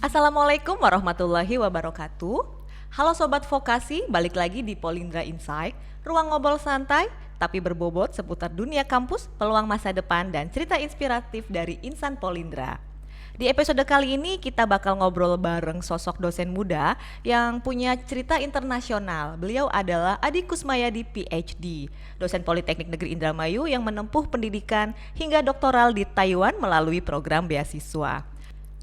Assalamualaikum warahmatullahi wabarakatuh. Halo Sobat Vokasi, balik lagi di Polindra Insight, ruang ngobrol santai tapi berbobot seputar dunia kampus, peluang masa depan, dan cerita inspiratif dari insan Polindra. Di episode kali ini kita bakal ngobrol bareng sosok dosen muda yang punya cerita internasional. Beliau adalah Adi Kusmayadi PhD, dosen Politeknik Negeri Indramayu yang menempuh pendidikan hingga doktoral di Taiwan melalui program beasiswa.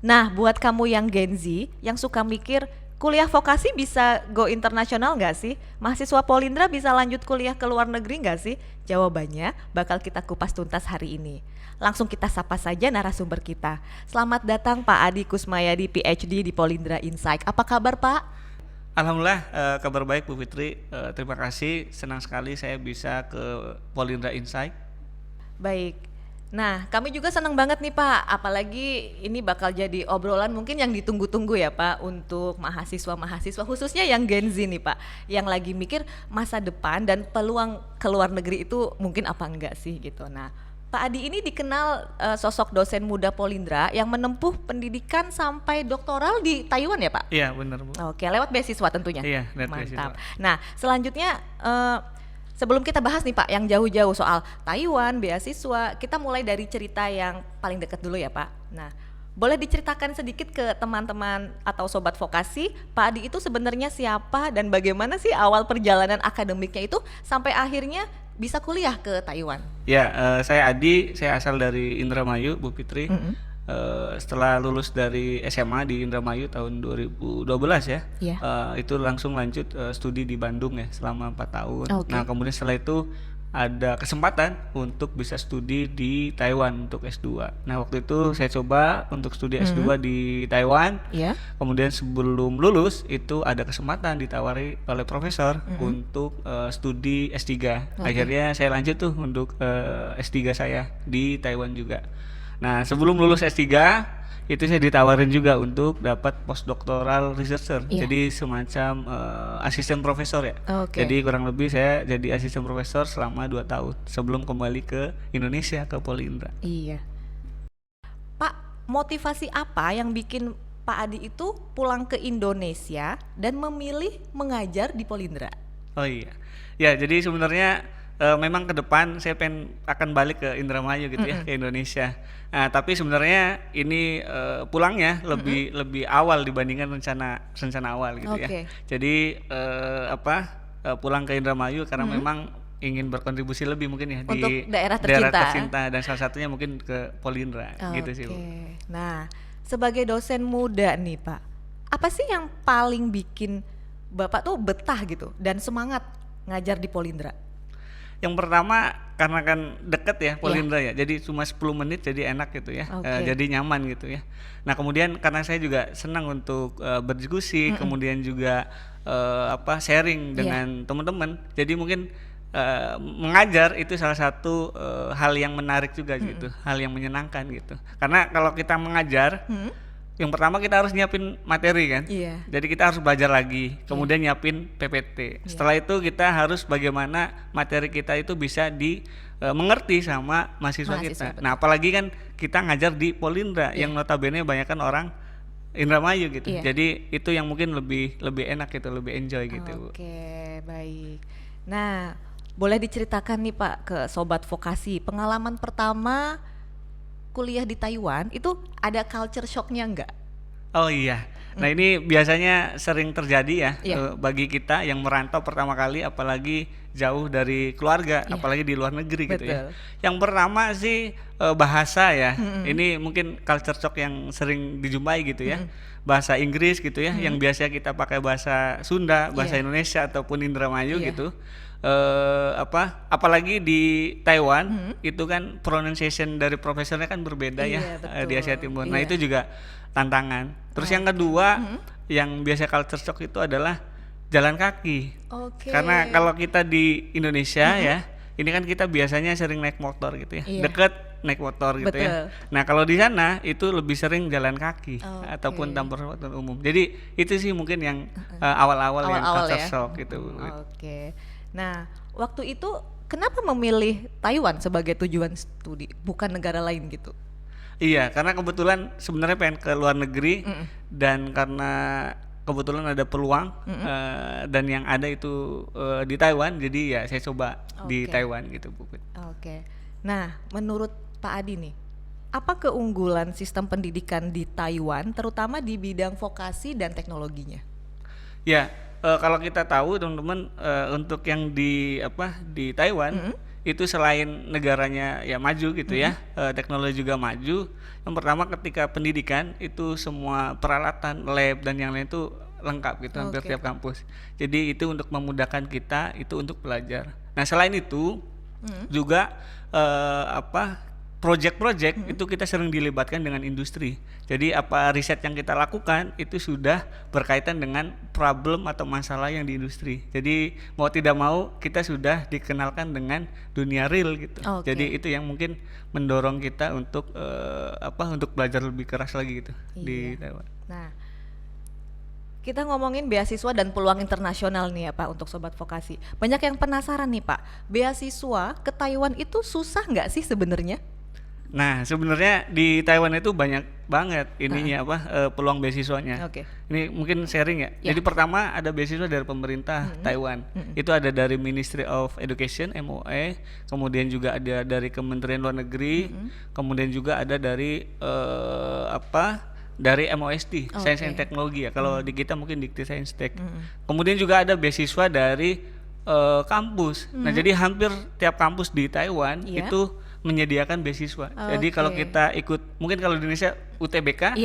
Nah, buat kamu yang Gen Z, yang suka mikir, kuliah vokasi bisa go internasional nggak sih? Mahasiswa Polindra bisa lanjut kuliah ke luar negeri nggak sih? Jawabannya bakal kita kupas tuntas hari ini. Langsung kita sapa saja narasumber kita. Selamat datang Pak Adi Kusmayadi, PhD di Polindra Insight. Apa kabar Pak? Alhamdulillah, kabar baik Bu Fitri. Terima kasih, senang sekali saya bisa ke Polindra Insight. Baik. Nah, kami juga senang banget nih Pak, apalagi ini bakal jadi obrolan mungkin yang ditunggu-tunggu ya Pak untuk mahasiswa-mahasiswa khususnya yang Gen Z nih Pak, yang lagi mikir masa depan dan peluang ke luar negeri itu mungkin apa enggak sih gitu. Nah, Pak Adi ini dikenal sosok dosen muda Polindra yang menempuh pendidikan sampai doktoral di Taiwan ya Pak? Iya, benar Bu. Oke, lewat beasiswa tentunya. Iya, lewat Mantap. beasiswa. Nah, selanjutnya sebelum kita bahas nih Pak yang jauh-jauh soal Taiwan, beasiswa, kita mulai dari cerita yang paling dekat dulu ya Pak. Nah, boleh diceritakan sedikit ke teman-teman atau sobat vokasi, Pak Adi itu sebenarnya siapa dan bagaimana sih awal perjalanan akademiknya itu sampai akhirnya bisa kuliah ke Taiwan? Ya, saya Adi, saya asal dari Indramayu, Bu Fitri. Setelah lulus dari SMA di Indramayu tahun 2012 ya, Iya. itu langsung lanjut studi di Bandung ya selama 4 tahun. Oke. Nah, kemudian setelah itu ada kesempatan untuk bisa studi di Taiwan untuk S2. Nah, waktu itu saya coba untuk studi S2 di Taiwan. Iya. Kemudian sebelum lulus itu ada kesempatan ditawari oleh profesor untuk studi S3. Oke. Akhirnya saya lanjut tuh untuk S3 saya di Taiwan juga. Nah, sebelum lulus S3 itu saya ditawarin juga untuk dapat postdoctoral researcher. Iya. Jadi semacam asisten profesor ya. Oke. Jadi kurang lebih saya jadi asisten profesor selama 2 tahun sebelum kembali ke Indonesia ke Polindra. Iya. Pak, motivasi apa yang bikin Pak Adi itu pulang ke Indonesia dan memilih mengajar di Polindra? Oh iya. Ya, jadi sebenarnya memang ke depan saya akan balik ke Indramayu gitu ya, ke Indonesia. Nah, tapi sebenarnya ini pulangnya lebih awal dibandingkan rencana awal gitu ya. Oke. Jadi pulang ke Indramayu karena memang ingin berkontribusi lebih mungkin ya Untuk di daerah daerah tercinta. tercinta dan salah satunya mungkin ke Polindra gitu sih Bu. Oke. Nah, sebagai dosen muda nih Pak, apa sih yang paling bikin Bapak tuh betah gitu dan semangat ngajar di Polindra? Yang pertama karena kan deket ya Polindra ya, jadi cuma 10 menit jadi enak gitu ya, Oke. jadi nyaman gitu ya. Nah kemudian karena saya juga senang untuk berdiskusi, kemudian juga sharing dengan teman-teman, jadi mungkin mengajar itu salah satu hal yang menarik juga gitu, hal yang menyenangkan gitu. Karena kalau kita mengajar yang pertama kita harus nyiapin materi kan, Iya. jadi kita harus belajar lagi, kemudian nyiapin PPT. Setelah itu kita harus bagaimana materi kita itu bisa mengerti sama mahasiswa kita. Betul. Nah apalagi kan kita ngajar di Polindra yang notabene banyakan orang Indramayu gitu. Iya. Jadi itu yang mungkin lebih enak gitu, lebih enjoy gitu. Oke, baik. Nah, boleh diceritakan nih Pak ke sobat vokasi, pengalaman pertama kuliah di Taiwan itu ada culture shocknya nggak? Oh iya. Nah ini biasanya sering terjadi ya Iya. bagi kita yang merantau pertama kali, apalagi jauh dari keluarga, apalagi di luar negeri gitu ya. Betul. Yang pertama sih bahasa ya. Ini mungkin culture shock yang sering dijumpai gitu ya. Bahasa Inggris gitu ya, yang biasa kita pakai bahasa Sunda, bahasa Iya. Indonesia ataupun Indramayu Iya. gitu. Apalagi di Taiwan itu kan pronunciation dari profesornya kan berbeda Iya, ya betul. di Asia Timur. Nah Iya. itu juga tantangan. Terus yang kedua yang biasa culture shock itu adalah jalan kaki. Oke. Karena kalau kita di Indonesia ya, ini kan kita biasanya sering naik motor gitu ya, Iya. deket naik motor gitu Betul. ya. Nah kalau di sana itu lebih sering jalan kaki Oke. ataupun transportasi umum. Jadi itu sih mungkin yang awal-awal yang Awal-awal culture ya. shock gitu. Oke. Nah, waktu itu kenapa memilih Taiwan sebagai tujuan studi, bukan negara lain gitu? Iya, karena kebetulan sebenarnya pengen ke luar negeri dan karena kebetulan ada peluang dan yang ada itu di Taiwan, jadi ya saya coba di Taiwan gitu Bu. Oke. Nah, menurut Pak Adi nih, apa keunggulan sistem pendidikan di Taiwan, terutama di bidang vokasi dan teknologinya? Ya, kalau kita tahu teman-teman, untuk yang di Taiwan itu selain negaranya ya maju gitu ya, teknologi juga maju. Yang pertama ketika pendidikan itu semua peralatan lab dan yang lain itu lengkap gitu hampir tiap kampus. Jadi itu untuk memudahkan kita itu untuk belajar. Nah selain itu juga project-project itu kita sering dilibatkan dengan industri. Jadi apa riset yang kita lakukan itu sudah berkaitan dengan problem atau masalah yang di industri. Jadi mau tidak mau kita sudah dikenalkan dengan dunia real gitu. Jadi itu yang mungkin mendorong kita untuk untuk belajar lebih keras lagi gitu di Taiwan. Nah, kita ngomongin beasiswa dan peluang internasional nih ya Pak untuk Sobat Vokasi. Banyak yang penasaran nih Pak, beasiswa ke Taiwan itu susah nggak sih sebenarnya? Nah sebenarnya di Taiwan itu banyak banget ininya peluang beasiswanya. Ini mungkin sharing ya. Jadi pertama ada beasiswa dari pemerintah Taiwan. Itu ada dari Ministry of Education (MOE), kemudian juga ada dari Kementerian Luar Negeri, kemudian juga ada dari dari MOST, Science and Technology ya. Kalau di kita mungkin Dikti Sains Tech. Kemudian juga ada beasiswa dari kampus. Nah jadi hampir tiap kampus di Taiwan itu menyediakan beasiswa. Jadi kalau kita ikut, mungkin kalau di Indonesia UTBK,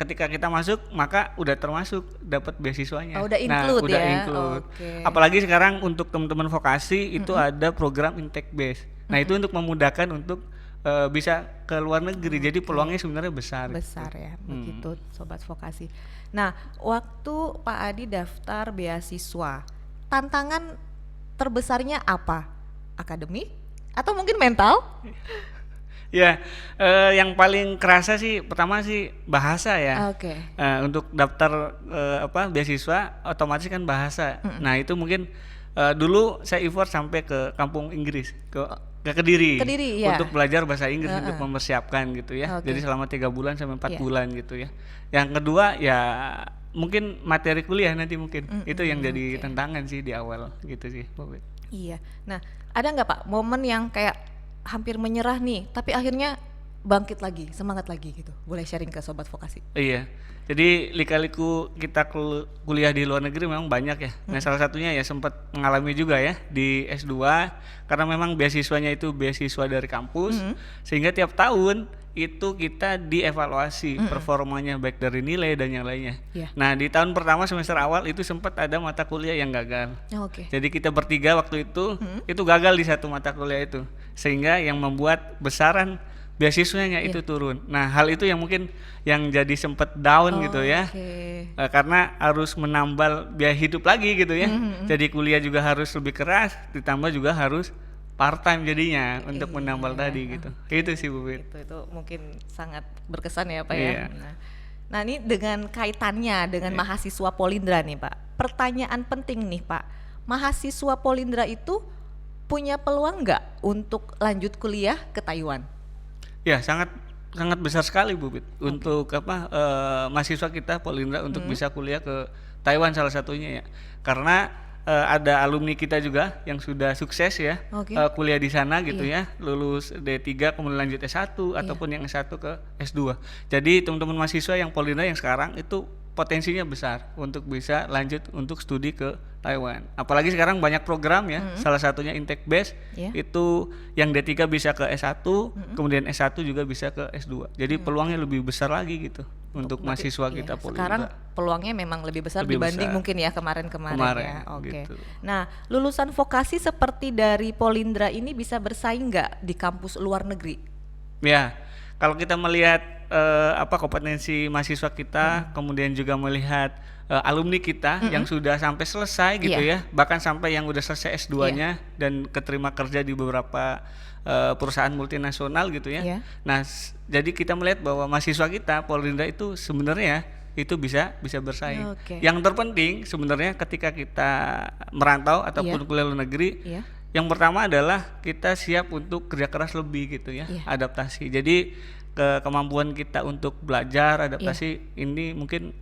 ketika kita masuk maka udah termasuk dapat beasiswanya. Udah include udah include. Apalagi sekarang untuk teman-teman vokasi itu ada program intake base. Nah itu untuk memudahkan untuk bisa ke luar negeri. Jadi peluangnya sebenarnya besar. Besar ya, begitu Sobat Vokasi. Nah, waktu Pak Adi daftar beasiswa, tantangan terbesarnya apa? Akademik? Atau mungkin mental? Ya, yang paling kerasa sih pertama sih bahasa ya. Untuk daftar beasiswa otomatis kan bahasa. Nah itu mungkin dulu saya effort sampai ke kampung Inggris, ke Kediri untuk belajar bahasa Inggris untuk mempersiapkan gitu ya. Jadi selama 3 bulan sampai 4 bulan gitu ya. Yang kedua ya mungkin materi kuliah nanti mungkin itu yang jadi tantangan sih di awal gitu sih. Iya. Nah, ada nggak Pak momen yang kayak hampir menyerah nih, tapi akhirnya bangkit lagi, semangat lagi gitu? Boleh sharing ke Sobat Vokasi? Iya. Jadi lika-liku kita kuliah di luar negeri memang banyak ya. Nah, salah satunya ya sempat mengalami juga ya di S2 karena memang beasiswanya itu beasiswa dari kampus sehingga tiap tahun itu kita dievaluasi performanya baik dari nilai dan yang lainnya. Nah di tahun pertama semester awal itu sempat ada mata kuliah yang gagal. Jadi kita bertiga waktu itu gagal di satu mata kuliah itu sehingga yang membuat besaran beasiswanya itu turun. Nah hal itu yang mungkin yang jadi sempat down gitu ya, karena harus menambal biaya hidup lagi gitu ya. Jadi kuliah juga harus lebih keras, ditambah juga harus part time jadinya untuk menambal tadi gitu. Itu sih Bu Fit. Itu mungkin sangat berkesan ya Pak ya. Nah ini dengan kaitannya dengan mahasiswa Polindra nih Pak. Pertanyaan penting nih Pak. Mahasiswa Polindra itu punya peluang nggak untuk lanjut kuliah ke Taiwan? Ya sangat besar sekali Bu Fit. Untuk mahasiswa kita Polindra untuk bisa kuliah ke Taiwan salah satunya ya. Karena ada alumni kita juga yang sudah sukses ya kuliah di sana gitu ya, lulus D3 kemudian lanjut S1 ataupun yang S1 ke S2. Jadi teman-teman mahasiswa yang Polindra yang sekarang itu potensinya besar untuk bisa lanjut untuk studi ke Taiwan. Apalagi sekarang banyak program ya, salah satunya intake base itu yang D3 bisa ke S1, kemudian S1 juga bisa ke S2. Jadi peluangnya lebih besar lagi gitu untuk mahasiswa kita Polindra. Sekarang peluangnya memang lebih besar dibanding mungkin ya kemarin-kemarin ya. Gitu. Nah, lulusan vokasi seperti dari Polindra ini bisa bersaing nggak di kampus luar negeri? Ya, kalau kita melihat kompetensi mahasiswa kita, kemudian juga melihat alumni kita yang sudah sampai selesai gitu ya, bahkan sampai yang udah selesai S2-nya dan keterima kerja di beberapa perusahaan multinasional gitu ya. Nah, jadi kita melihat bahwa mahasiswa kita Polindra itu sebenarnya itu bisa bersaing. Yang terpenting sebenarnya ketika kita merantau ataupun kuliah luar negeri, yang pertama adalah kita siap untuk kerja keras lebih gitu ya, adaptasi. Jadi kemampuan kita untuk belajar adaptasi ini mungkin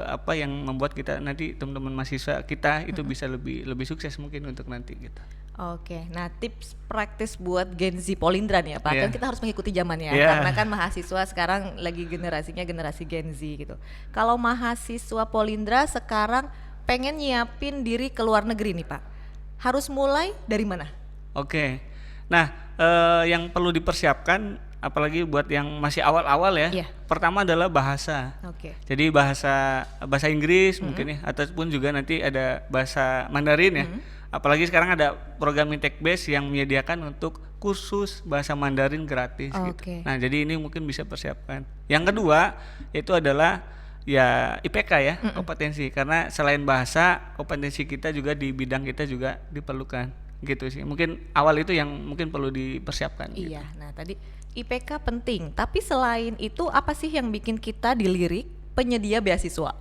apa yang membuat kita nanti teman-teman mahasiswa kita itu bisa lebih sukses mungkin untuk nanti gitu. Oke, nah tips praktis buat Gen Z Polindra nih ya Pak, kan kita harus mengikuti zamannya karena kan mahasiswa sekarang lagi generasinya generasi Gen Z gitu. Kalau mahasiswa Polindra sekarang pengen nyiapin diri ke luar negeri nih Pak, harus mulai dari mana? Oke, nah yang perlu dipersiapkan apalagi buat yang masih awal-awal ya, pertama adalah bahasa. Jadi bahasa Inggris mungkin ya, ataupun juga nanti ada bahasa Mandarin ya. Apalagi sekarang ada program Intek Base yang menyediakan untuk kursus bahasa Mandarin gratis gitu. Nah, jadi ini mungkin bisa persiapkan. Yang kedua itu adalah ya IPK ya, kompetensi. Karena selain bahasa, kompetensi kita juga di bidang kita juga diperlukan gitu sih. Mungkin awal itu yang mungkin perlu dipersiapkan. Iya. Gitu. Nah, tadi IPK penting, tapi selain itu apa sih yang bikin kita dilirik penyedia beasiswa?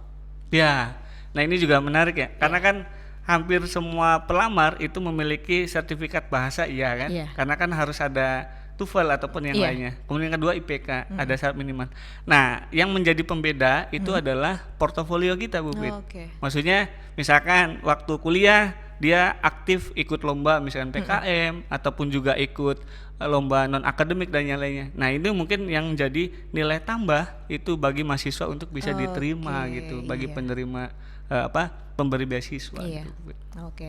Ya. Nah, ini juga menarik ya. Karena kan hampir semua pelamar itu memiliki sertifikat bahasa kan, karena kan harus ada TOEFL ataupun yang lainnya. Kemudian yang kedua IPK, ada syarat minimal. Nah, yang menjadi pembeda itu adalah portofolio kita, Bu Pit. Maksudnya misalkan waktu kuliah dia aktif ikut lomba misalkan PKM ataupun juga ikut lomba non akademik dan yang lainnya. Nah, itu mungkin yang jadi nilai tambah itu bagi mahasiswa untuk bisa diterima gitu, bagi penerima pemberi beasiswa gitu.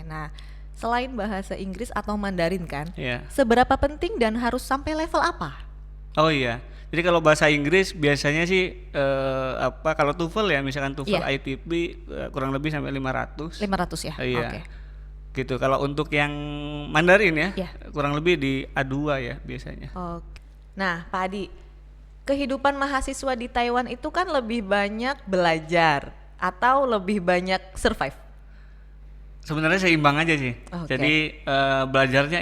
Nah selain bahasa Inggris atau Mandarin kan, seberapa penting dan harus sampai level apa? Oh iya, jadi kalau bahasa Inggris biasanya sih kalau TOEFL ya misalkan TOEFL ITP kurang lebih sampai 500 ya? Iya. Gitu. Kalau untuk yang Mandarin ya kurang lebih di A2 ya biasanya. Nah Pak Adi, kehidupan mahasiswa di Taiwan itu kan lebih banyak belajar atau lebih banyak survive? Sebenarnya seimbang aja sih. Jadi belajarnya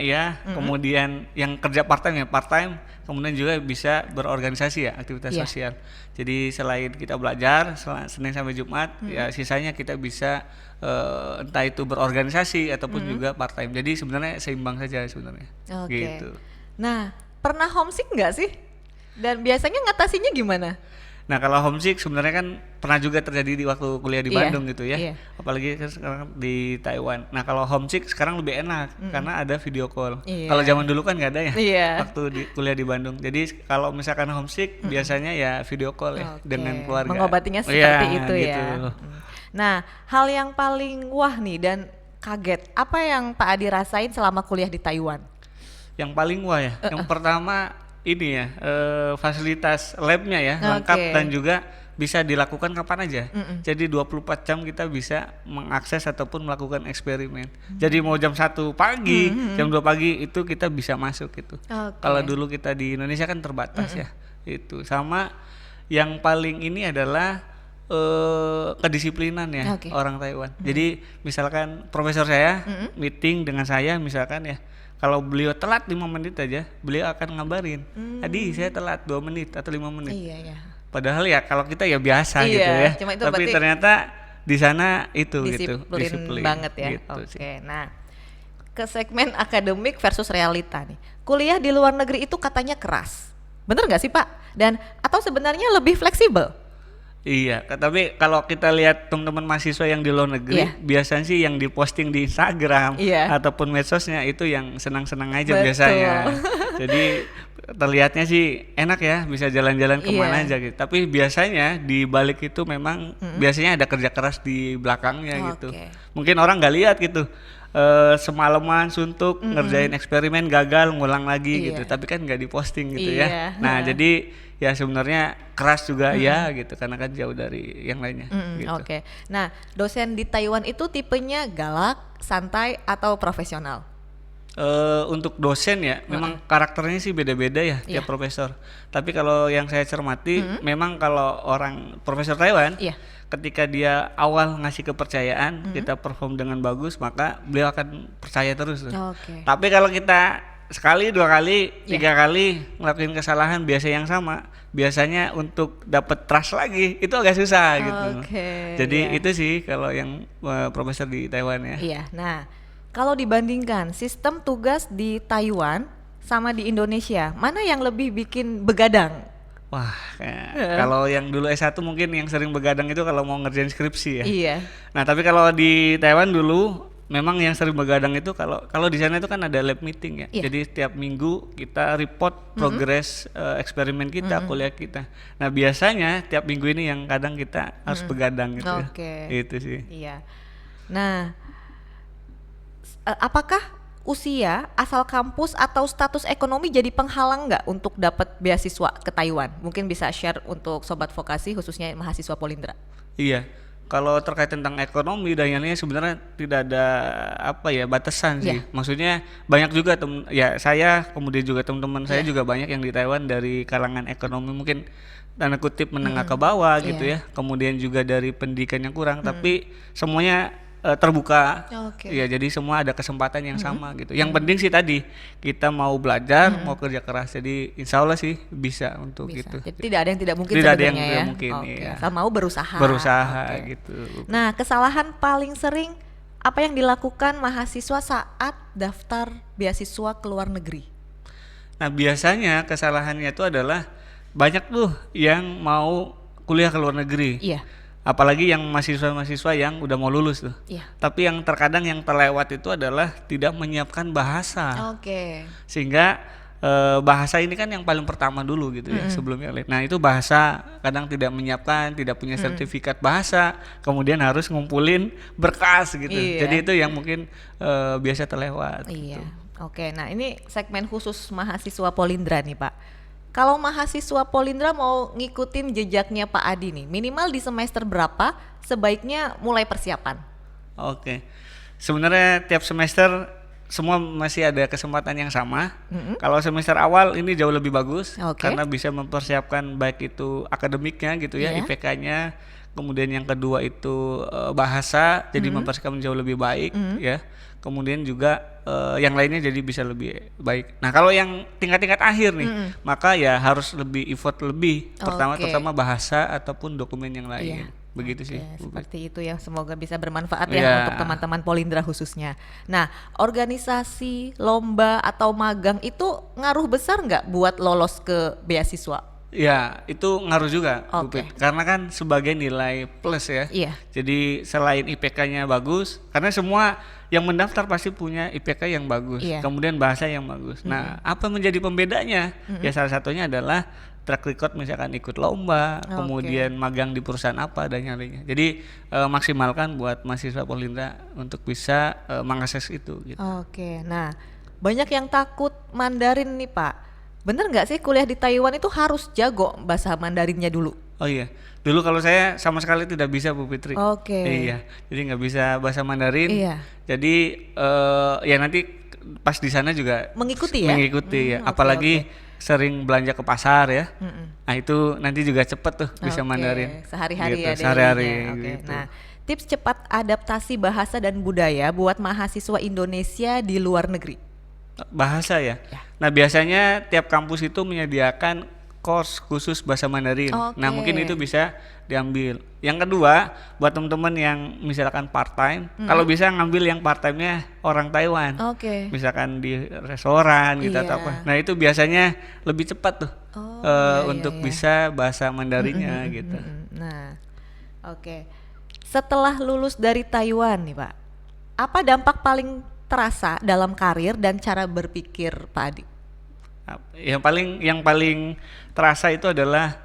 kemudian yang kerja part time, kemudian juga bisa berorganisasi ya, aktivitas sosial. Jadi selain kita belajar Senin sampai Jumat, ya sisanya kita bisa entah itu berorganisasi ataupun juga part time. Jadi sebenarnya seimbang saja sebenarnya. Gitu. Nah, pernah homesick nggak sih? Dan biasanya ngatasinya gimana? Nah, kalau homesick sebenarnya kan pernah juga terjadi di waktu kuliah di Bandung gitu ya. Apalagi sekarang di Taiwan. Nah, kalau homesick sekarang lebih enak karena ada video call. Kalau zaman dulu kan nggak ada ya waktu kuliah di Bandung. Jadi kalau misalkan homesick biasanya ya video call ya dengan keluarga. Mengobatinya seperti itu ya. Gitu. Nah, hal yang paling wah nih dan kaget, apa yang Pak Adi rasain selama kuliah di Taiwan? Yang paling wah ya, yang pertama ini ya fasilitas labnya ya lengkap dan juga bisa dilakukan kapan aja. Jadi 24 jam kita bisa mengakses ataupun melakukan eksperimen. Jadi mau jam 1 pagi, jam 2 pagi itu kita bisa masuk gitu. Kalau dulu kita di Indonesia kan terbatas ya. Itu sama yang paling ini adalah kedisiplinan ya orang Taiwan. Jadi misalkan profesor saya meeting dengan saya misalkan ya, kalau beliau telat 5 menit aja, beliau akan ngabarin, Adi saya telat 2 menit atau 5 menit. Padahal ya kalau kita ya biasa gitu ya. Tapi ternyata di sana itu disiplin banget ya. Gitu nah ke segmen akademik versus realita nih. Kuliah di luar negeri itu katanya keras, bener nggak sih Pak? Dan atau sebenarnya lebih fleksibel? Iya, tapi kalau kita lihat teman-teman mahasiswa yang di luar negeri, biasanya sih yang diposting di Instagram ataupun medsosnya itu yang senang-senang aja biasanya. Jadi terlihatnya sih enak ya, bisa jalan-jalan kemana aja gitu. Tapi biasanya di balik itu memang biasanya ada kerja keras di belakangnya gitu. Mungkin orang nggak lihat gitu. Semalaman suntuk ngerjain eksperimen gagal ngulang lagi gitu, tapi kan nggak diposting gitu ya. Nah jadi ya sebenarnya keras juga ya gitu karena kan jauh dari yang lainnya. Gitu. Nah dosen di Taiwan itu tipenya galak, santai atau profesional? Untuk dosen ya memang karakternya sih beda-beda ya tiap profesor. Tapi kalau yang saya cermati memang kalau orang profesor Taiwan ketika dia awal ngasih kepercayaan kita perform dengan bagus maka beliau akan percaya terus tuh. Tapi kalau kita sekali, 2 kali, 3 kali ngelakuin kesalahan biasa yang sama, biasanya untuk dapat trust lagi itu agak susah gitu. Jadi itu sih kalau yang profesor di Taiwan ya. Nah kalau dibandingkan sistem tugas di Taiwan sama di Indonesia, mana yang lebih bikin begadang? Wah, kalau yang dulu S1 mungkin yang sering begadang itu kalau mau ngerjain skripsi ya. Iya. Nah, tapi kalau di Taiwan dulu memang yang sering begadang itu kalau di sana itu kan ada lab meeting ya. Iya. Jadi tiap minggu kita report progres eksperimen kita, kuliah kita. Nah, biasanya tiap minggu ini yang kadang kita harus begadang gitu ya. Oke. Itu sih. Iya. Nah, apakah usia, asal kampus atau status ekonomi jadi penghalang nggak untuk dapat beasiswa ke Taiwan? Mungkin bisa share untuk sobat vokasi khususnya mahasiswa Polindra. Iya. Kalau terkait tentang ekonomi dan yang lainnya sebenarnya tidak ada batasan sih. Iya. Maksudnya banyak juga saya kemudian juga teman-teman saya juga banyak yang di Taiwan dari kalangan ekonomi mungkin tanda kutip menengah ke bawah gitu Iya. ya. Kemudian juga dari pendidikan yang kurang tapi semuanya terbuka. Oke. Ya, jadi semua ada kesempatan yang sama gitu. Yang penting sih tadi kita mau belajar, mau kerja keras. Jadi insya Allah sih bisa untuk Bisa. gitu. Jadi tidak ada yang tidak mungkin Tidak ada yang sebenarnya tidak ya. mungkin, Oke. iya. Asal mau berusaha. Berusaha Oke. gitu. Nah, kesalahan paling sering apa yang dilakukan mahasiswa saat daftar beasiswa ke luar negeri? Nah, biasanya kesalahannya itu adalah banyak tuh yang mau kuliah ke luar negeri. Iya. Apalagi yang mahasiswa-mahasiswa yang udah mau lulus tuh. Iya. Tapi yang terkadang yang terlewat itu adalah tidak menyiapkan bahasa. Oke. Sehingga bahasa ini kan yang paling pertama dulu gitu ya sebelum yang lain. Nah, itu bahasa kadang tidak menyiapkan, tidak punya sertifikat bahasa, kemudian harus ngumpulin berkas gitu. Iya. Jadi itu yang mungkin biasa terlewat. Iya. Gitu. Oke, nah ini segmen khusus mahasiswa Polindra nih Pak. Kalau mahasiswa Polindra mau ngikutin jejaknya Pak Adi nih, minimal di semester berapa sebaiknya mulai persiapan? Oke. Sebenarnya tiap semester semua masih ada kesempatan yang sama. Kalau semester awal ini jauh lebih bagus Oke. karena bisa mempersiapkan baik itu akademiknya gitu ya, Iya. IPK-nya. Kemudian yang kedua itu bahasa, jadi mempersiapkan jauh lebih baik ya. Kemudian juga yang lainnya jadi bisa lebih baik. Nah, kalau yang tingkat-tingkat akhir nih, maka ya harus lebih effort lebih. Pertama Oke. terutama bahasa ataupun dokumen yang lain. Iya. Begitu sih. Oke, seperti itu ya. Semoga bisa bermanfaat Iya. ya untuk teman-teman Polindra khususnya. Nah, organisasi, lomba atau magang itu ngaruh besar nggak buat lolos ke beasiswa? Ya, itu ngaruh juga, Bu Oke. Pit. Karena kan sebagai nilai plus ya. Iya. Jadi selain IPK-nya bagus, karena semua yang mendaftar pasti punya IPK yang bagus, Iya. kemudian bahasa yang bagus. Nah, apa menjadi pembedanya? Ya salah satunya adalah track record misalkan ikut lomba, Oke. kemudian magang di perusahaan apa dan yang lainnya. Jadi maksimalkan buat mahasiswa Polindra untuk bisa mengakses itu gitu. Oke, nah banyak yang takut Mandarin nih Pak. Bener nggak sih kuliah di Taiwan itu harus jago bahasa Mandarinnya dulu? Oh iya, dulu kalau saya sama sekali tidak bisa Bu Fitri. Oke. Iya, jadi nggak bisa bahasa Mandarin. Iya. Jadi ya nanti pas di sana juga Mengikuti ya? Mengikuti ya, Oke, apalagi oke. sering belanja ke pasar ya. Nah itu nanti juga cepet tuh bisa Oke, Mandarin. sehari-hari Gitu, ya sehari-hari daily-nya. Oke. gitu. Nah, tips cepat adaptasi bahasa dan budaya buat mahasiswa Indonesia di luar negeri. Bahasa ya. Ya. Nah biasanya tiap kampus itu menyediakan course khusus bahasa Mandarin. Nah Oke. mungkin itu bisa diambil. Yang kedua buat teman-teman yang misalkan part time, kalau bisa ngambil yang part time-nya orang Taiwan. Oke. Misalkan di restoran gitu atau Iya. apa. Nah itu biasanya lebih cepat tuh Oh, iya, untuk iya. bisa bahasa Mandarinnya gitu. Nah, oke. Setelah lulus dari Taiwan nih Pak, apa dampak paling terasa dalam karir dan cara berpikir Pak Adi? Yang paling terasa itu adalah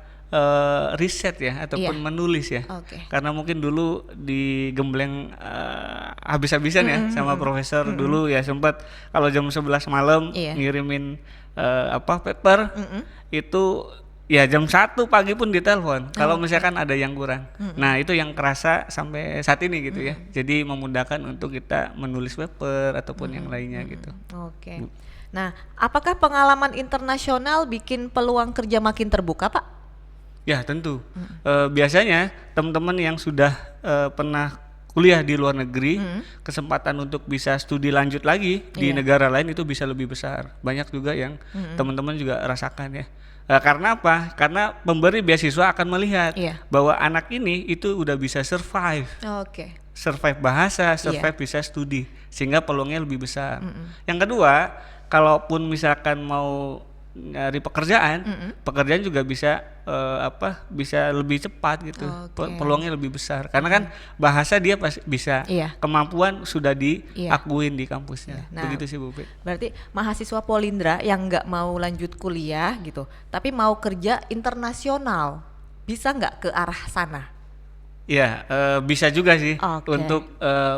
riset ya ataupun Iya. menulis ya. Oke. Karena mungkin dulu digembleng habis-habisan ya sama profesor dulu ya sempat kalau jam 11 malam Iya. ngirimin paper itu ya jam 1 pagi pun ditelepon kalau misalkan ada yang kurang. Nah, itu yang kerasa sampai saat ini gitu ya. Jadi memudahkan untuk kita menulis paper ataupun yang lainnya gitu. Oke. Nah, apakah pengalaman internasional bikin peluang kerja makin terbuka, Pak? Ya, tentu. Biasanya teman-teman yang sudah pernah kuliah di luar negeri, kesempatan untuk bisa studi lanjut lagi di Iya. negara lain itu bisa lebih besar. Banyak juga yang teman-teman juga rasakan ya. Karena apa? Karena pemberi beasiswa akan melihat Iya. bahwa anak ini itu udah bisa survive bahasa, survive bisa studi, sehingga peluangnya lebih besar. Yang kedua, kalaupun misalkan mau nyari pekerjaan, pekerjaan juga bisa bisa lebih cepat gitu, peluangnya lebih besar karena kan bahasa dia bisa, kemampuan sudah diakuin di kampusnya. Nah, begitu sih Bu Pit. Berarti mahasiswa Polindra yang nggak mau lanjut kuliah gitu, tapi mau kerja internasional, bisa nggak ke arah sana? Ya, bisa juga sih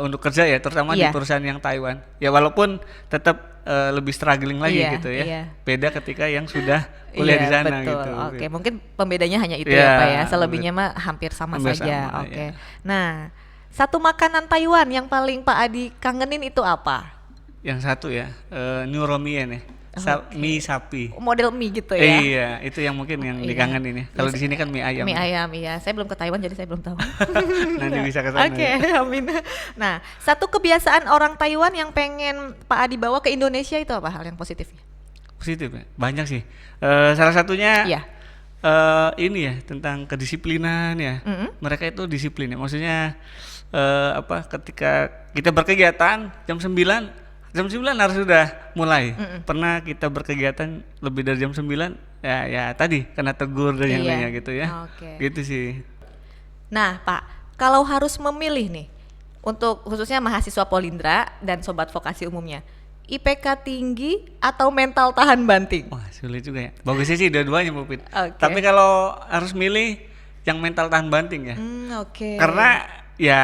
untuk kerja ya, terutama di perusahaan yang Taiwan. Ya walaupun tetap lebih struggling lagi gitu ya. Beda ketika yang sudah kuliah di sana betul. gitu. Oke, mungkin pembedanya hanya itu ya Pak ya. Selebihnya mah hampir sama saja. Oke. Nah, satu makanan Taiwan yang paling Pak Adi kangenin itu apa? Yang satu ya, Nuromien ya. Mie sapi. Model mie gitu ya. Iya, itu yang mungkin yang dikangenin ya. Kalau di sini kan mie ayam. Mie ayam, iya. Saya belum ke Taiwan jadi saya belum tahu. Nanti bisa ke sana. Oke, amin. Nah, satu kebiasaan orang Taiwan yang pengen Pak Adi bawa ke Indonesia itu apa hal yang positifnya? Positif ya, banyak sih. Salah satunya ini ya tentang kedisiplinan ya. Mereka itu disiplin ya. Maksudnya ketika kita berkegiatan jam 9 harus sudah mulai. Pernah kita berkegiatan lebih dari jam 9 ya tadi kena tegur dan yang lainnya gitu ya. Gitu sih. Nah Pak, kalau harus memilih nih untuk khususnya mahasiswa Polindra dan sobat vokasi umumnya, IPK tinggi atau mental tahan banting? Wah, sulit juga ya. Bagusnya sih dua-duanya Bu Pit. Tapi kalau harus milih yang mental tahan banting ya. Karena ya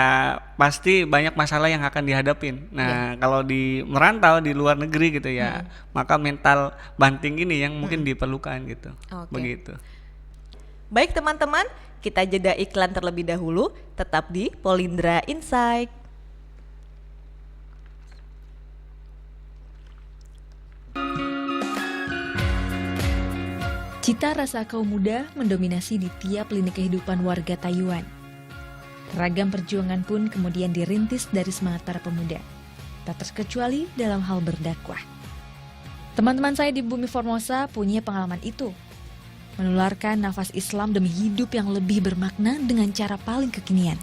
pasti banyak masalah yang akan dihadapin. Nah, kalau di merantau di luar negeri gitu ya, maka mental banting ini yang mungkin diperlukan gitu. Begitu. Baik teman-teman, kita jeda iklan terlebih dahulu, tetap di Polindra Insight. Cita rasa kaum muda mendominasi di tiap lini kehidupan warga Taiwan. Ragam perjuangan pun kemudian dirintis dari semangat para pemuda, tak terkecuali dalam hal berdakwah. Teman-teman saya di Bumi Formosa punya pengalaman itu, menularkan nafas Islam demi hidup yang lebih bermakna dengan cara paling kekinian.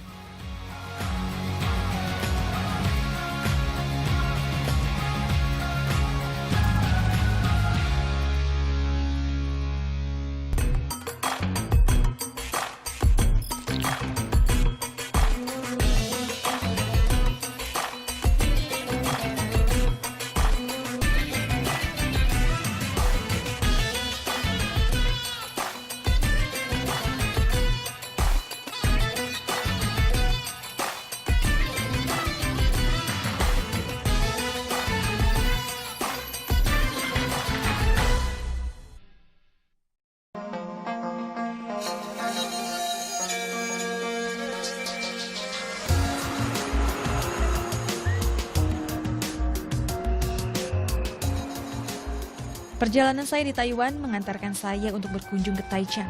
Perjalanan saya di Taiwan mengantarkan saya untuk berkunjung ke Taichung,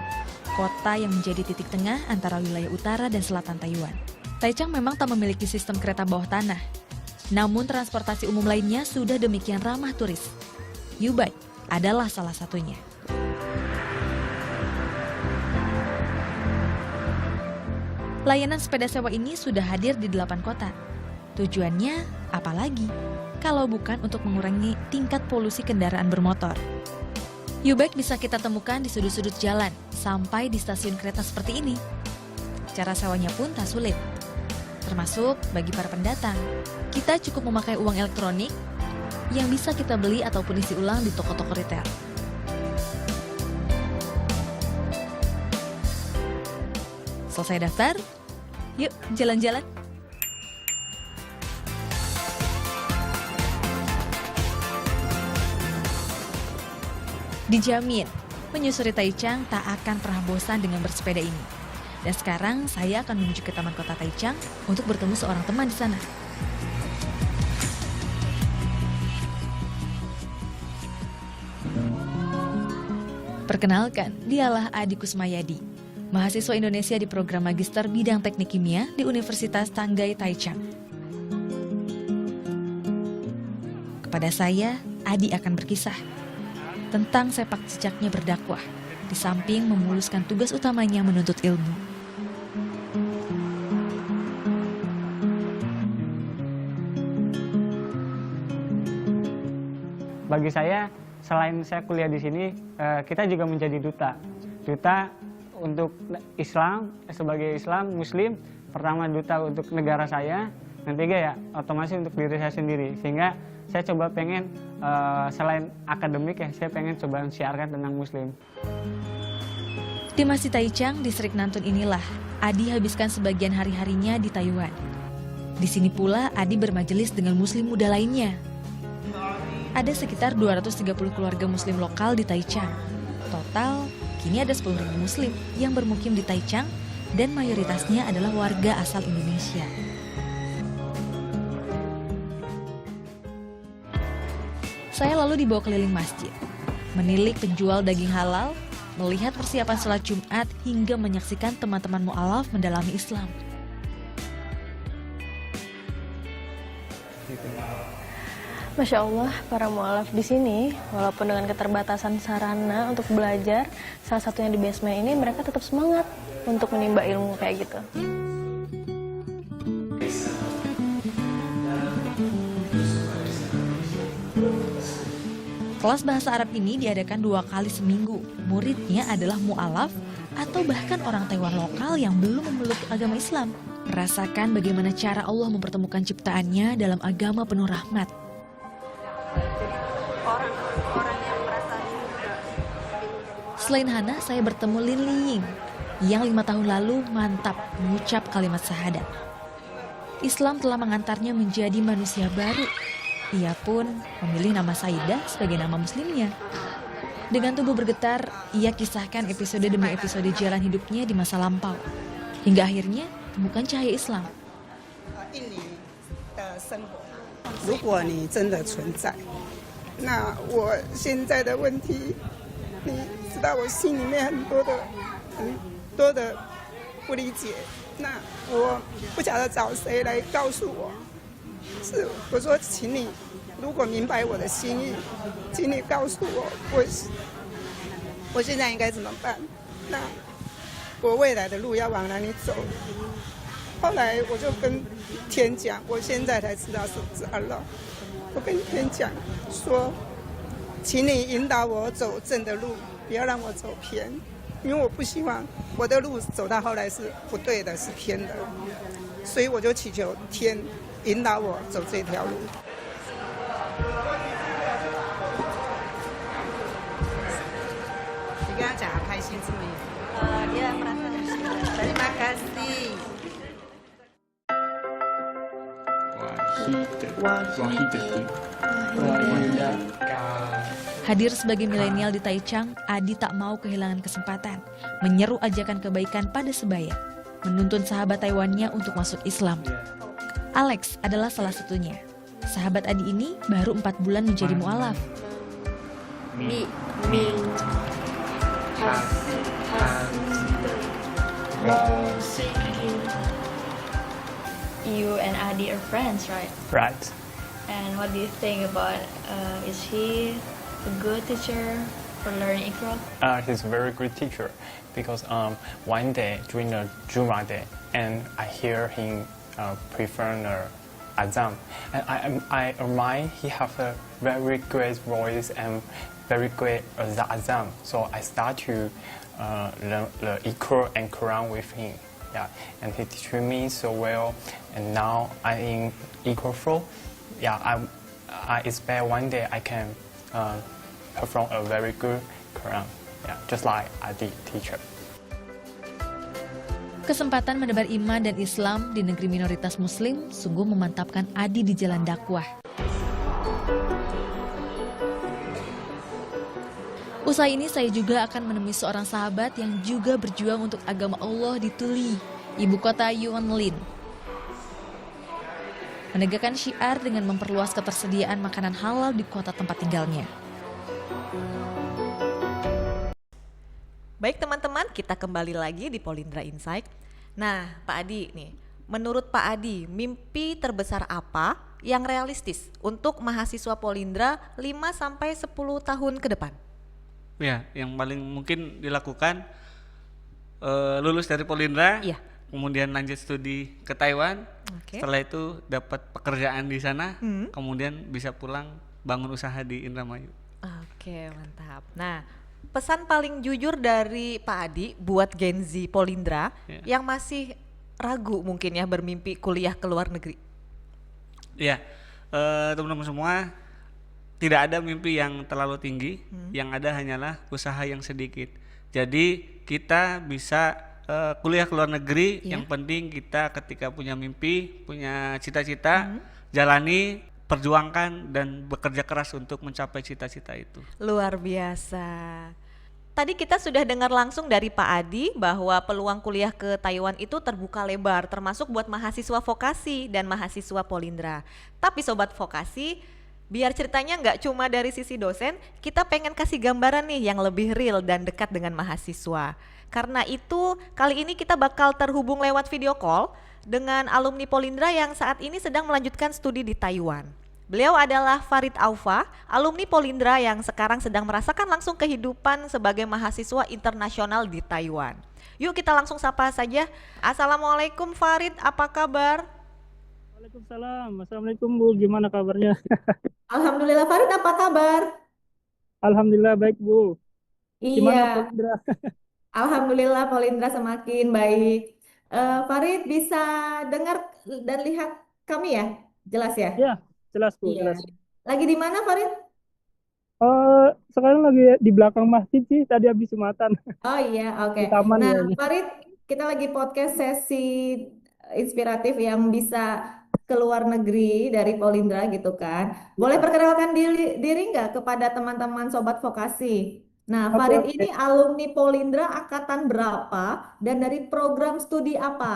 kota yang menjadi titik tengah antara wilayah utara dan selatan Taiwan. Taichung memang tak memiliki sistem kereta bawah tanah, namun transportasi umum lainnya sudah demikian ramah turis. U-Bike adalah salah satunya. Layanan sepeda sewa ini sudah hadir di 8 kota. Tujuannya apalagi kalau bukan untuk mengurangi tingkat polusi kendaraan bermotor. U-Bike bisa kita temukan di sudut-sudut jalan sampai di stasiun kereta seperti ini. Cara sewanya pun tak sulit, termasuk bagi para pendatang. Kita cukup memakai uang elektronik yang bisa kita beli ataupun isi ulang di toko-toko retail. Selesai daftar? Yuk jalan-jalan. Dijamin, menyusuri Taichung tak akan pernah bosan dengan bersepeda ini. Dan sekarang saya akan menuju ke Taman Kota Taichung untuk bertemu seorang teman di sana. Perkenalkan, dialah Adi Kusmayadi, mahasiswa Indonesia di program Magister Bidang Teknik Kimia di Universitas Tanggai Taichung. Kepada saya, Adi akan berkisah tentang sepak jejaknya berdakwah, di samping memuluskan tugas utamanya menuntut ilmu. Bagi saya, selain saya kuliah di sini, kita juga menjadi duta untuk Islam, sebagai Muslim. Pertama duta untuk negara saya, yang ketiga ya otomatis untuk diri saya sendiri. Sehingga saya coba pengen selain akademik ya, saya pengen coba siarkan tentang Muslim. Di Masjid Taichung, distrik Nantun inilah Adi habiskan sebagian hari-harinya di Taiwan. Di sini pula Adi bermajelis dengan Muslim muda lainnya. Ada sekitar 230 keluarga Muslim lokal di Taichung. Total, kini ada 10.000 Muslim yang bermukim di Taichung dan mayoritasnya adalah warga asal Indonesia. Saya lalu dibawa keliling masjid, menilik penjual daging halal, melihat persiapan sholat Jumat, hingga menyaksikan teman-teman mu'alaf mendalami Islam. Masya Allah, para mu'alaf di sini, walaupun dengan keterbatasan sarana untuk belajar, salah satunya di basement ini, mereka tetap semangat untuk menimba ilmu kayak gitu. Kelas bahasa Arab ini diadakan 2 kali seminggu. Muridnya adalah mu'alaf atau bahkan orang Taiwan lokal yang belum memeluk agama Islam. Merasakan bagaimana cara Allah mempertemukan ciptaannya dalam agama penuh rahmat. Selain Hana, saya bertemu Lin Liying yang 5 tahun lalu mantap mengucap kalimat syahadat. Islam telah mengantarnya menjadi manusia baru. Ia pun memilih nama Saidah sebagai nama muslimnya. Dengan tubuh bergetar, ia kisahkan episode demi episode jalan hidupnya di masa lampau. Hingga akhirnya temukan cahaya Islam. 如果你真的存在，那我现在的问题，你知道我心里面很多的不理解，那我不晓得找谁来告诉我。是我说，请你如果明白我的心意，请你告诉我，我现在应该怎么办？那我未来的路要往哪里走？后来我就跟天讲，我现在才知道是阿拉。我跟天讲说，请你引导我走正的路，不要让我走偏，因为我不希望我的路走到后来是不对的，是偏的，所以我就祈求天引导我走这条路。你跟他讲开心是不是？dia merasa terima kasih. Hadir sebagai milenial di Taichung, Adi tak mau kehilangan kesempatan menyeru ajakan kebaikan pada sebaya, menuntun sahabat Taiwannya untuk masuk Islam. Alex adalah salah satunya. Sahabat Adi ini baru 4 bulan menjadi mu'alaf. You and Adi are friends, right? Right. And what do you think about, is he a good teacher for learning Iqra? He's a very good teacher because one day during the Juma day, and I hear him prefer the Azam, and I admire he have a very great voice and very great Azam. So I start to learn the Iqra and Quran with him. Yeah, and he teach me so well, and now I'm in Iqra 4. Yeah, I expect one day I can perform a very good Quran. Yeah, just like Adi teacher. Kesempatan menebar iman dan Islam di negeri minoritas Muslim sungguh memantapkan Adi di jalan dakwah. Usai ini saya juga akan menemui seorang sahabat yang juga berjuang untuk agama Allah di Tuli, ibu kota Yunlin. Menegakkan syiar dengan memperluas ketersediaan makanan halal di kota tempat tinggalnya. Baik teman-teman, kita kembali lagi di Polindra Insight. Nah, Pak Adi nih, menurut Pak Adi, mimpi terbesar apa yang realistis untuk mahasiswa Polindra 5-10 tahun ke depan? Ya, yang paling mungkin dilakukan lulus dari Polindra, Iya. kemudian lanjut studi ke Taiwan. Oke. Setelah itu dapat pekerjaan di sana, kemudian bisa pulang bangun usaha di Indramayu. Oke, mantap. Nah, pesan paling jujur dari Pak Adi buat Gen Z Polindra Ya. yang masih ragu mungkin ya bermimpi kuliah ke luar negeri. Ya, teman-teman semua, tidak ada mimpi yang terlalu tinggi, yang ada hanyalah usaha yang sedikit. Jadi kita bisa kuliah ke luar negeri, Iya. yang penting kita ketika punya mimpi, punya cita-cita, jalani, perjuangkan dan bekerja keras untuk mencapai cita-cita itu. Luar biasa. Tadi kita sudah dengar langsung dari Pak Adi bahwa peluang kuliah ke Taiwan itu terbuka lebar, termasuk buat mahasiswa vokasi dan mahasiswa Polindra. Tapi Sobat Vokasi, biar ceritanya nggak cuma dari sisi dosen, kita pengen kasih gambaran nih yang lebih real dan dekat dengan mahasiswa. Karena itu, kali ini kita bakal terhubung lewat video call dengan alumni Polindra yang saat ini sedang melanjutkan studi di Taiwan. Beliau adalah Farid Aufa, alumni Polindra yang sekarang sedang merasakan langsung kehidupan sebagai mahasiswa internasional di Taiwan. Yuk kita langsung sapa saja. Assalamualaikum Farid, apa kabar? Waalaikumsalam. Assalamualaikum Bu, gimana kabarnya? Alhamdulillah Farid, apa kabar? Alhamdulillah baik Bu. Gimana Iya, Polindra? Alhamdulillah Polindra semakin baik. Farid bisa dengar dan lihat kami ya? Jelas ya? Ya, jelas Bu, Iya. jelas. Lagi di mana Farid? Sekarang lagi di belakang masjid sih, tadi habis Jumatan Oh iya, oke. di taman Nah, ya. Farid, kita lagi podcast sesi inspiratif yang bisa keluar negeri dari Polindra gitu kan. Boleh Ya. perkenalkan diri nggak kepada teman-teman Sobat Vokasi? Nah, Oke, Farid oke. ini alumni Polindra angkatan berapa dan dari program studi apa?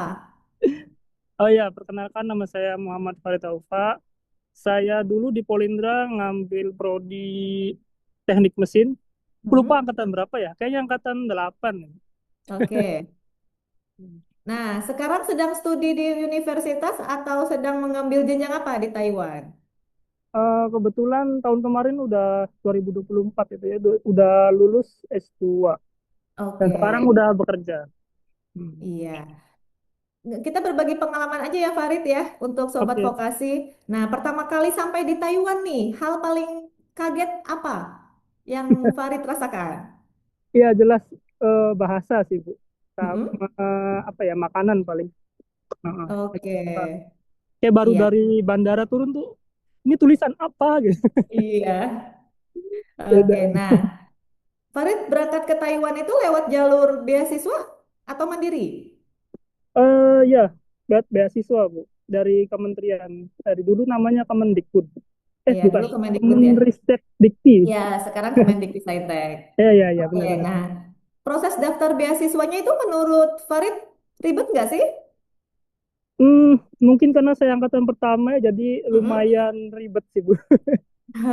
Oh ya, perkenalkan nama saya Muhammad Farid Aufa. Saya dulu di Polindra ngambil prodi teknik mesin. Lupa Mm-mm. angkatan berapa ya? Kayaknya angkatan 8. Oke. Nah, sekarang sedang studi di universitas atau sedang mengambil jenjang apa di Taiwan? Kebetulan tahun kemarin udah 2024 itu ya, udah lulus S2 dan sekarang Oke, udah bekerja. Hmm. iya. Kita berbagi pengalaman aja ya Farid ya untuk Sobat Oke, Vokasi. Nah, pertama kali sampai di Taiwan nih, hal paling kaget apa yang Farid rasakan? iya jelas, bahasa sih Bu. Mm-mm. Sama apa ya, makanan paling. Heeh. Oke, Kayak baru iya, dari bandara turun tuh, ini tulisan apa gitu. iya. Beda. Oke, nah, Farid berangkat ke Taiwan itu lewat jalur beasiswa atau mandiri? Ya, beasiswa Bu, dari kementerian, dari dulu namanya Kemendikbud. Iya, Bukan, dulu Kemendikbud ya. Kemenristek Dikti. Ya, sekarang Kemendikbudristek. Ya, ya, Oke, benar-benar. nah, proses daftar beasiswanya itu menurut Farid ribet nggak sih? Mungkin karena saya angkatan pertama ya, jadi Mm-mm. lumayan ribet sih Bu.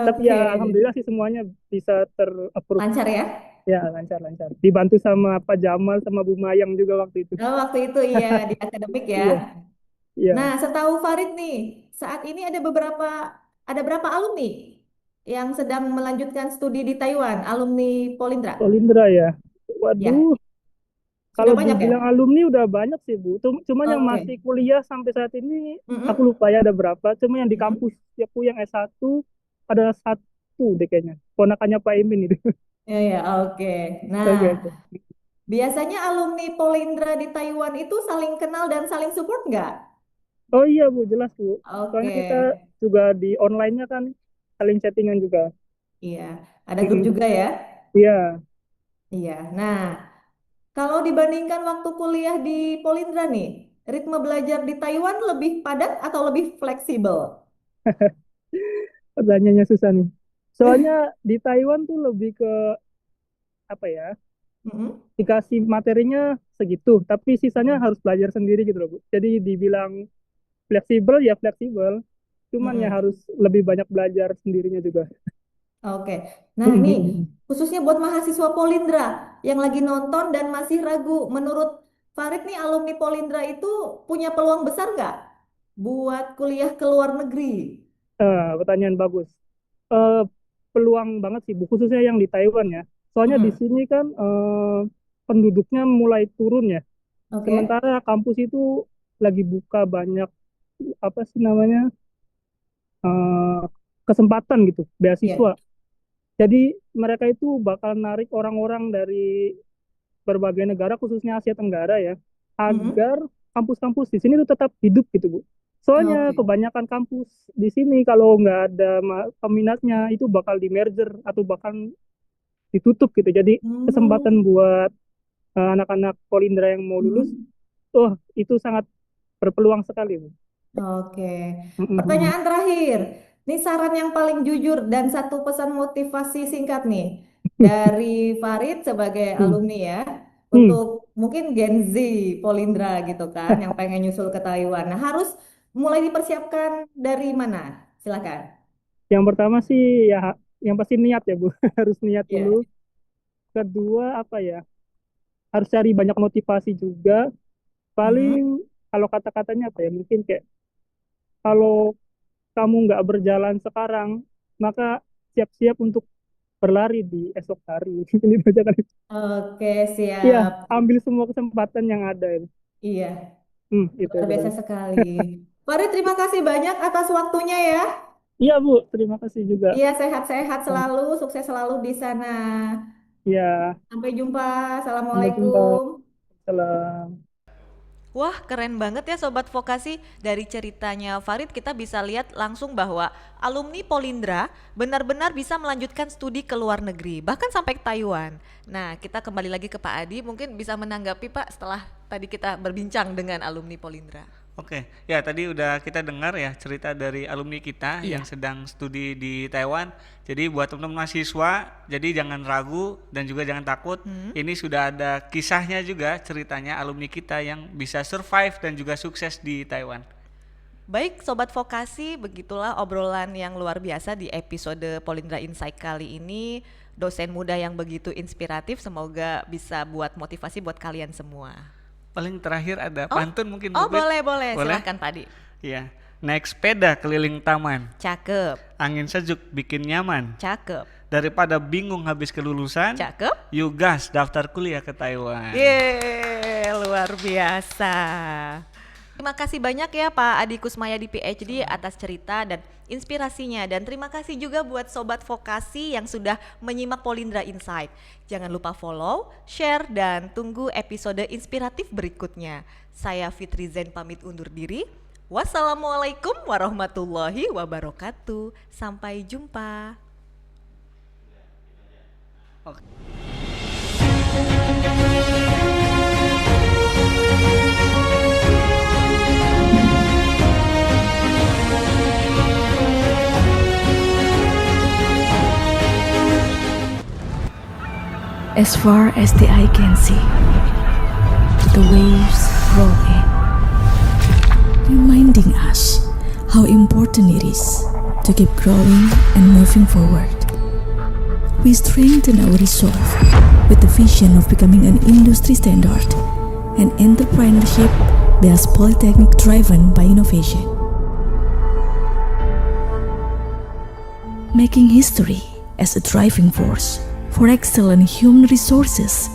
Tapi ya Oke, alhamdulillah sih semuanya bisa ter-approve. lancar ya? Ya, lancar-lancar. Dibantu sama Pak Jamal sama Bu Mayang juga waktu itu. Oh, waktu itu iya di akademik ya. Iya, Nah, iya. setahu Farid nih, saat ini ada berapa alumni yang sedang melanjutkan studi di Taiwan, alumni Polindra? Polindra ya. Ya, Waduh, sudah kalau banyak ya? dibilang alumni udah banyak sih Bu. Cuman yang Oke. masih kuliah sampai saat ini aku Mm-mm. lupa ya ada berapa. Cuma yang di Mm-mm. kampus ya Bu, yang S1 ada satu deh kayaknya. Ponakannya Pak Imin itu. Ya, ya, oke. Nah, Oke, oke. biasanya alumni Polindra di Taiwan itu saling kenal dan saling support nggak? Oh iya Bu, jelas Bu. Soalnya Oke, kita juga di online-nya kan saling chattingan juga. iya. Ada grup Mm-mm. juga ya? Iya. Iya. Nah, kalau dibandingkan waktu kuliah di Polindra nih, ritme belajar di Taiwan lebih padat atau lebih fleksibel? Pertanyaannya susah nih. Soalnya di Taiwan tuh lebih ke apa ya? Mm-mm. Dikasih materinya segitu, tapi sisanya Mm-mm. harus belajar sendiri gitu loh, Bu. Jadi dibilang fleksibel ya fleksibel, cuman ya Mm-mm. harus lebih banyak belajar sendirinya juga. Oke. Nah, ini khususnya buat mahasiswa Polindra yang lagi nonton dan masih ragu, menurut Farid nih alumni Polindra itu punya peluang besar nggak buat kuliah ke luar negeri? Pertanyaan bagus. Eh, Peluang banget sih, Bu, khususnya yang di Taiwan ya. Soalnya di Mm-mm. sini kan penduduknya mulai turun ya. Oke. Sementara kampus itu lagi buka banyak apa sih namanya, eh, kesempatan gitu, Iya. beasiswa. Jadi mereka itu bakal narik orang-orang dari berbagai negara, khususnya Asia Tenggara ya, agar kampus-kampus di sini tuh tetap hidup gitu, Bu. Soalnya Oke. kebanyakan kampus di sini kalau nggak ada peminatnya itu bakal di merger atau bahkan ditutup gitu. Jadi kesempatan buat anak-anak Polindra yang mau lulus, itu sangat berpeluang sekali, Bu. Oke. Mm-mm. Pertanyaan terakhir. Ini saran yang paling jujur dan satu pesan motivasi singkat nih dari Farid sebagai Hmm. alumni ya Hmm. untuk mungkin Gen Z Polindra gitu kan yang pengen nyusul ke Taiwan. Nah, harus mulai dipersiapkan dari mana? Silakan. Yang pertama sih ya yang pasti niat ya, Bu. Harus niat Iya. dulu. Kedua apa ya? Harus cari banyak motivasi juga. Mm-mm. Paling kalau kata-katanya apa ya? Mungkin kayak kalau kamu nggak berjalan sekarang, maka siap-siap untuk berlari di esok hari. Ini aja kan. Oke, Iya, siap. ambil semua kesempatan yang ada. Iya, Itu luar aja biasa paling. sekali. Farid, terima kasih banyak atas waktunya ya. Iya, Bu. Terima kasih juga. Iya, sehat-sehat selalu, sukses selalu di sana. Iya, Sampai jumpa. sampai jumpa. Assalamualaikum. Salam. Wah, keren banget ya Sobat Vokasi. Dari ceritanya Farid kita bisa lihat langsung bahwa alumni Polindra benar-benar bisa melanjutkan studi ke luar negeri, bahkan sampai ke Taiwan. Nah, kita kembali lagi ke Pak Adi, mungkin bisa menanggapi Pak setelah tadi kita berbincang dengan alumni Polindra. Oke, ya tadi udah kita dengar ya cerita dari alumni kita Iya. yang sedang studi di Taiwan. Jadi buat teman-teman mahasiswa, jadi jangan ragu dan juga jangan takut. Ini sudah ada kisahnya juga ceritanya alumni kita yang bisa survive dan juga sukses di Taiwan. Baik Sobat Vokasi, begitulah obrolan yang luar biasa di episode Polindra Insight kali ini. Dosen muda yang begitu inspiratif, semoga bisa buat motivasi buat kalian semua. Paling terakhir ada Oh, pantun mungkin oh Bu Pit? boleh, Boleh? silahkan Pak Adi. Iya. Naik sepeda keliling taman, Cakep, angin sejuk bikin nyaman. cakep, Daripada bingung habis kelulusan, cakep. you gas daftar kuliah ke Taiwan. Yeay, luar biasa. Terima kasih banyak ya Pak Adi Kusmayadi PhD atas cerita dan inspirasinya, dan terima kasih juga buat Sobat Vokasi yang sudah menyimak Polindra Insight. Jangan lupa follow, share, dan tunggu episode inspiratif berikutnya. Saya Fitri Zen pamit undur diri. Wassalamualaikum warahmatullahi wabarakatuh. Sampai jumpa. As far as the eye can see, the waves roll in, reminding us how important it is to keep growing and moving forward. We strengthen our resolve with the vision of becoming an industry standard and entrepreneurship-based polytechnic driven by innovation. Making history as a driving force for excellent human resources.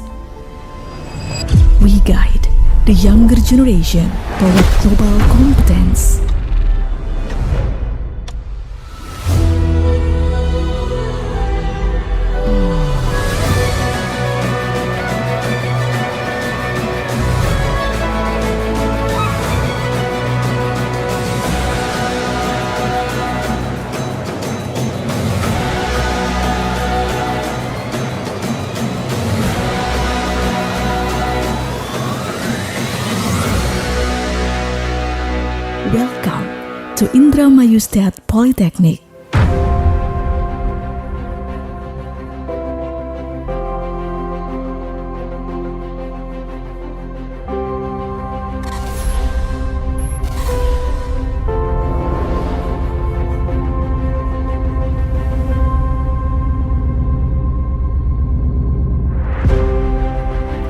We guide the younger generation toward global competence. Welcome to Indramayu State Polytechnic.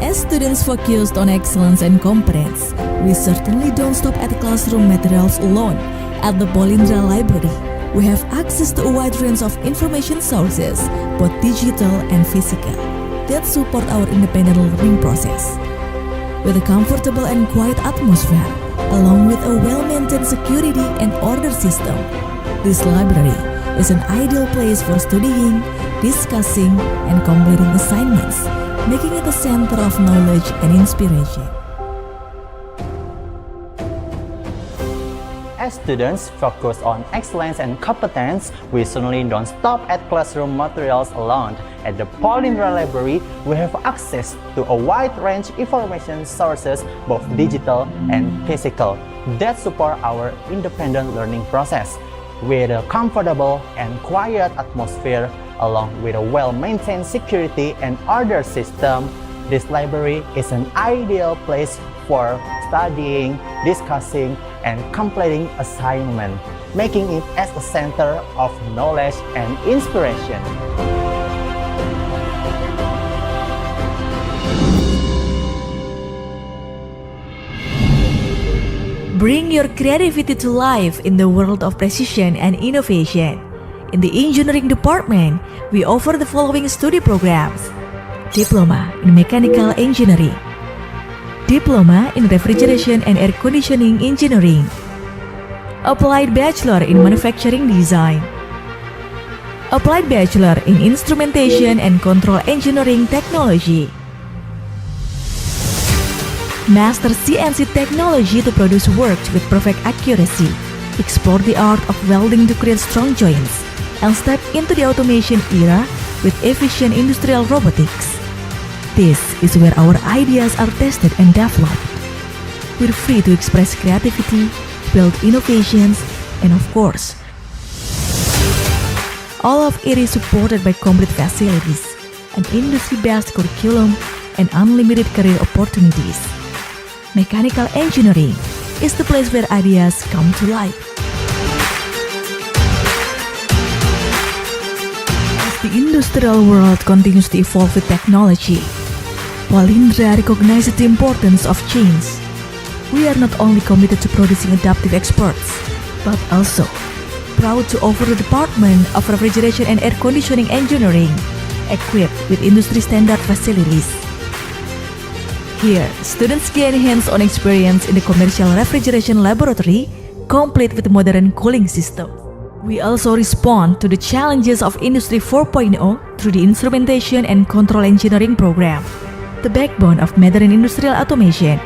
As students focused on excellence and competence, we certainly don't stop at classroom materials alone. At the Polindra Library, we have access to a wide range of information sources, both digital and physical, that support our independent learning process. With a comfortable and quiet atmosphere, along with a well-maintained security and order system, this library is an ideal place for studying, discussing, and completing assignments, making it a center of knowledge and inspiration. As students focus on excellence and competence, we certainly don't stop at classroom materials alone. At the Polindra Library, we have access to a wide range of information sources, both digital and physical, that support our independent learning process. With a comfortable and quiet atmosphere, along with a well-maintained security and order system, this library is an ideal place for studying, discussing, and completing assignments, making it as a center of knowledge and inspiration. Bring your creativity to life in the world of precision and innovation. In the engineering department, we offer the following study programs: Diploma in Mechanical Engineering, Diploma in Refrigeration and Air Conditioning Engineering, Applied Bachelor in Manufacturing Design, Applied Bachelor in Instrumentation and Control Engineering Technology, Master CNC Technology to produce works with perfect accuracy, explore the art of welding to create strong joints, and step into the automation era with efficient industrial robotics. This is where our ideas are tested and developed. We're free to express creativity, build innovations, and of course, all of it is supported by complete facilities, an industry-based curriculum, and unlimited career opportunities. Mechanical engineering is the place where ideas come to life. As the industrial world continues to evolve with technology, Polindra recognizes the importance of change. We are not only committed to producing adaptive experts, but also proud to offer the Department of Refrigeration and Air Conditioning Engineering, equipped with industry-standard facilities. Here, students gain hands-on experience in the commercial refrigeration laboratory, complete with modern cooling system. We also respond to the challenges of Industry 4.0 through the Instrumentation and Control Engineering program, the backbone of modern industrial automation.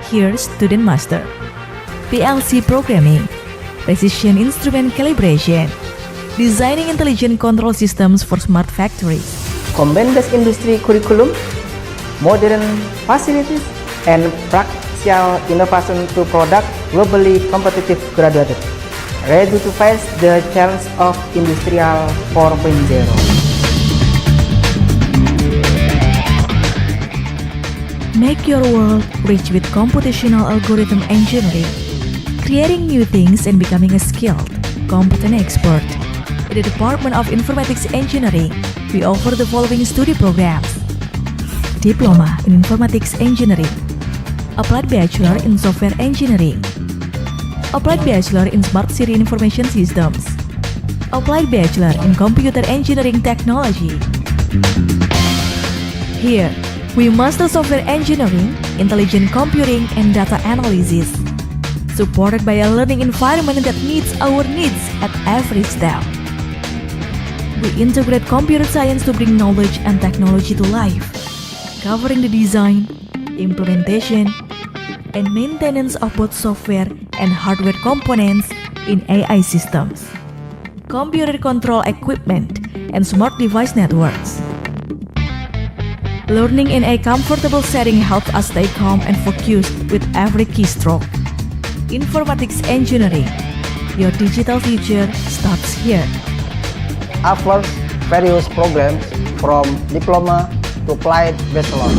Here, student master PLC programming, precision instrument calibration, designing intelligent control systems for smart factories. Combine this industry curriculum, modern facilities, and practical innovation to product globally competitive graduates, ready to face the challenge of Industrial 4.0. Make your world rich with computational algorithm engineering, creating new things and becoming a skilled, competent expert. In the Department of Informatics Engineering, we offer the following study programs: Diploma in Informatics Engineering, Applied Bachelor in Software Engineering, Applied Bachelor in Smart City Information Systems, Applied Bachelor in Computer Engineering Technology. Here, we master software engineering, intelligent computing, and data analysis, supported by a learning environment that meets our needs at every step. We integrate computer science to bring knowledge and technology to life, covering the design, implementation, and maintenance of both software and hardware components in AI systems, computer control equipment, and smart device networks. Learning in a comfortable setting helps us stay calm and focused with every keystroke. Informatics Engineering, your digital future starts here. Offers various programs from diploma to applied bachelor.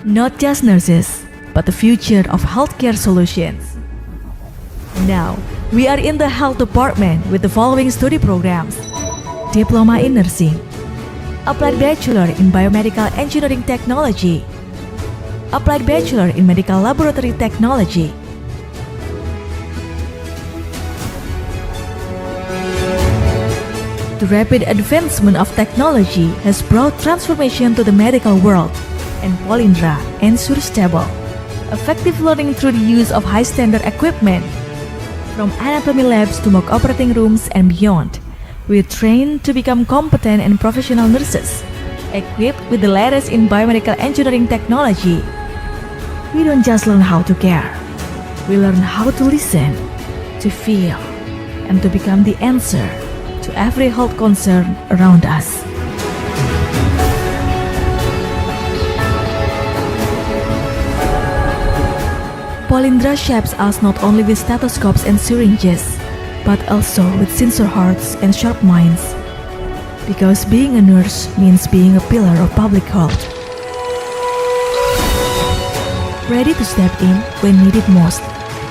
Not just nurses, but the future of healthcare solutions. Now, we are in the health department with the following study programs: Diploma in Nursing, Applied Bachelor in Biomedical Engineering Technology, Applied Bachelor in Medical Laboratory Technology, The rapid advancement of technology has brought transformation to the medical world, and Polindra ensures stable, effective learning through the use of high-standard equipment. From anatomy labs to mock operating rooms and beyond, we train to become competent and professional nurses, equipped with the latest in biomedical engineering technology. We don't just learn how to care, we learn how to listen, to feel, and to become the answer to every health concern around us. Polindra shapes us not only with stethoscopes and syringes, but also with sincere hearts and sharp minds. Because being a nurse means being a pillar of public health. Ready to step in when needed most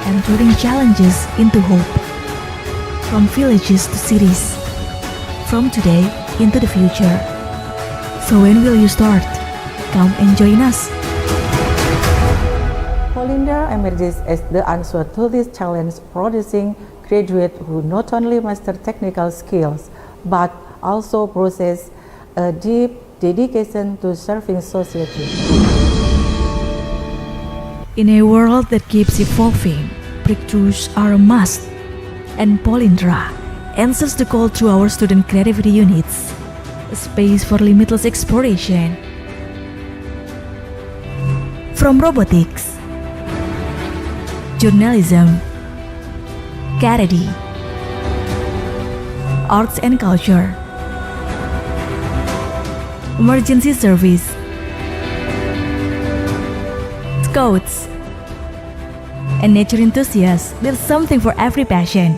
and turning challenges into hope. From villages to cities, from today into the future. So when will you start? Come and join us. Polindra emerges as the answer to this challenge, producing graduates who not only master technical skills, but also possess a deep dedication to serving society. In a world that keeps evolving, breakthroughs are a must. And Polindra answers the call through our student creativity units, a space for limitless exploration. From robotics, journalism, charity, arts and culture, emergency service, scouts, and nature enthusiasts, there's something for every passion.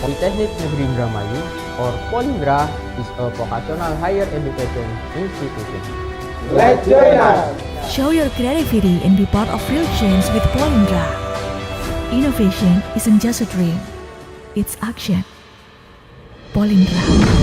Politeknik Negeri Indramayu, or Polindra, is a vocational higher education institution. Let's join us! Show your creativity and be part of real change with Polindra. Innovation isn't just a dream, it's action. Polindra.